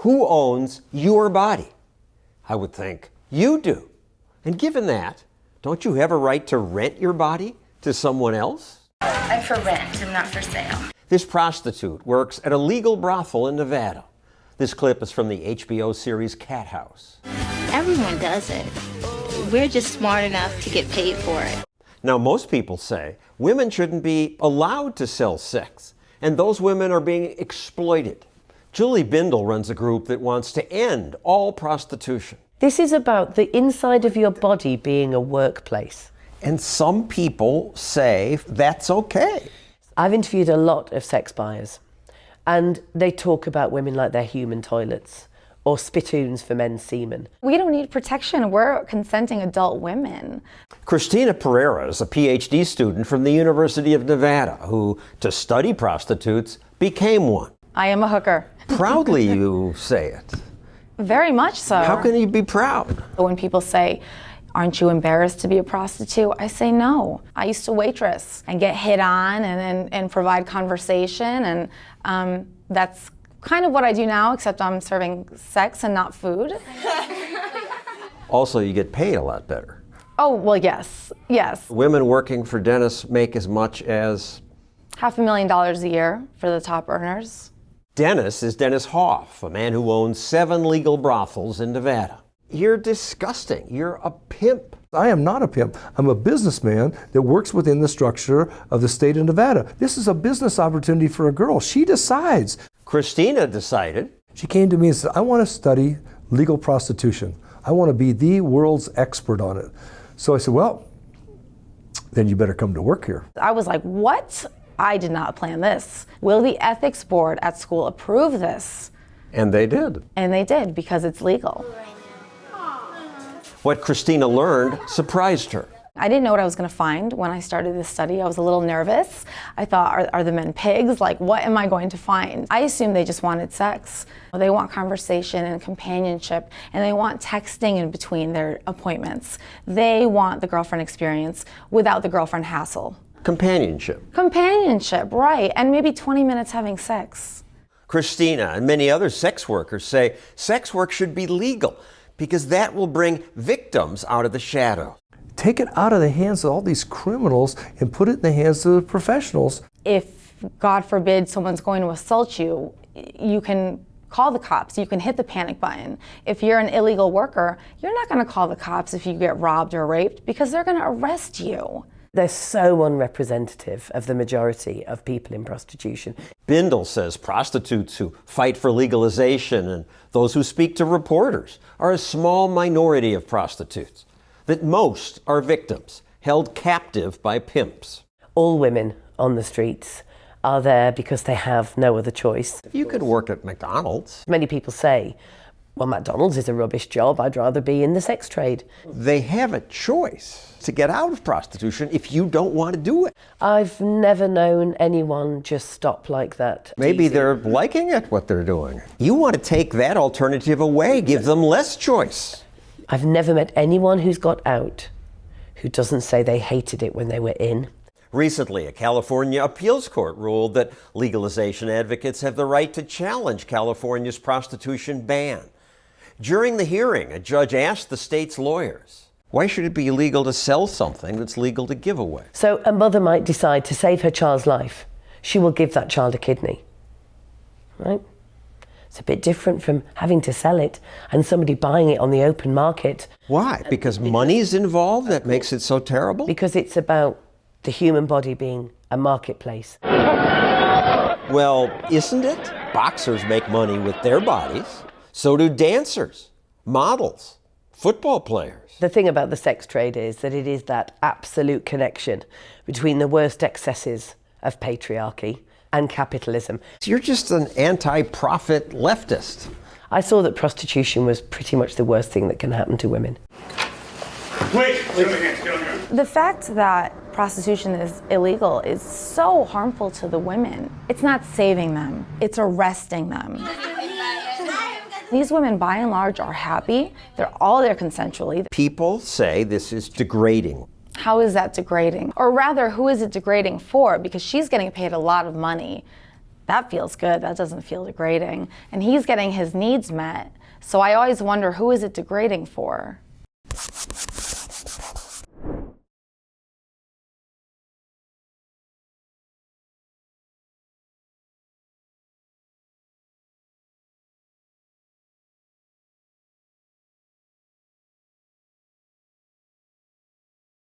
Who owns your body? I would think you do. And given that, don't you have a right to rent your body to someone else? I'm for rent, I'm not for sale. This prostitute works at a legal brothel in Nevada. This clip is from the HBO series Cat House. Everyone does it. We're just smart enough to get paid for it. Now, most people say women shouldn't be allowed to sell sex, and those women are being exploited. Julie Bindel runs a group that wants to end all prostitution. This is about the inside of your body being a workplace. And some people say that's okay. I've interviewed a lot of sex buyers, and they talk about women like they're human toilets or spittoons for men's semen. We don't need protection. We're consenting adult women. Christina Pereira is a PhD student from the University of Nevada who, to study prostitutes, became one. I am a hooker. Proudly you say it. Very much so. How can you be proud? When people say, aren't you embarrassed to be a prostitute? I say no. I used to waitress and get hit on and provide conversation, and that's kind of what I do now, except I'm serving sex and not food. Also, you get paid a lot better. Oh, well, yes. Women working for dentists make as much as $500,000 a year for the top earners. Dennis is Dennis Hoff, a man who owns 7 legal brothels in Nevada. You're disgusting. You're a pimp. I am not a pimp. I'm a businessman that works within the structure of the state of Nevada. This is a business opportunity for a girl. She decides. Christina decided. She came to me and said, I want to study legal prostitution. I want to be the world's expert on it. So I said, well, then you better come to work here. I was like, what? I did not plan this. Will the ethics board at school approve this? And they did. And they did, because it's legal. What Christina learned surprised her. I didn't know what I was going to find when I started this study. I was a little nervous. I thought, are the men pigs? Like, what am I going to find? I assumed they just wanted sex. They want conversation and companionship, and they want texting in between their appointments. They want the girlfriend experience without the girlfriend hassle. Companionship. Companionship, right, and maybe 20 minutes having sex. Christina and many other sex workers say sex work should be legal because that will bring victims out of the shadow. Take it out of the hands of all these criminals and put it in the hands of the professionals. If, God forbid, someone's going to assault you, you can call the cops, you can hit the panic button. If you're an illegal worker, you're not going to call the cops if you get robbed or raped because they're going to arrest you. They're so unrepresentative of the majority of people in prostitution. Bindel says prostitutes who fight for legalization and those who speak to reporters are a small minority of prostitutes, that most are victims, held captive by pimps. All women on the streets are there because they have no other choice. You could work at McDonald's. Many people say, well, McDonald's is a rubbish job. I'd rather be in the sex trade. They have a choice to get out of prostitution if you don't want to do it. I've never known anyone just stop like that. Maybe they're liking it, what they're doing. You want to take that alternative away, give them less choice. I've never met anyone who's got out who doesn't say they hated it when they were in. Recently, a California appeals court ruled that legalization advocates have the right to challenge California's prostitution ban. During the hearing, a judge asked the state's lawyers, why should it be illegal to sell something that's legal to give away? So a mother might decide to save her child's life. She will give that child a kidney, right? It's a bit different from having to sell it and somebody buying it on the open market. Why? Because money's involved? That makes it so terrible? Because it's about the human body being a marketplace. Well, isn't it? Boxers make money with their bodies. So do dancers, models, football players. The thing about the sex trade is that it is that absolute connection between the worst excesses of patriarchy and capitalism. You're just an anti-profit leftist. I saw that prostitution was pretty much the worst thing that can happen to women. Wait, get on your hands, get on your hands. The fact that prostitution is illegal is so harmful to the women. It's not saving them, it's arresting them. These women, by and large, are happy. They're all there consensually. People say this is degrading. How is that degrading? Or rather, who is it degrading for? Because she's getting paid a lot of money That feels good. That doesn't feel degrading. And he's getting his needs met. So I always wonder, who is it degrading for?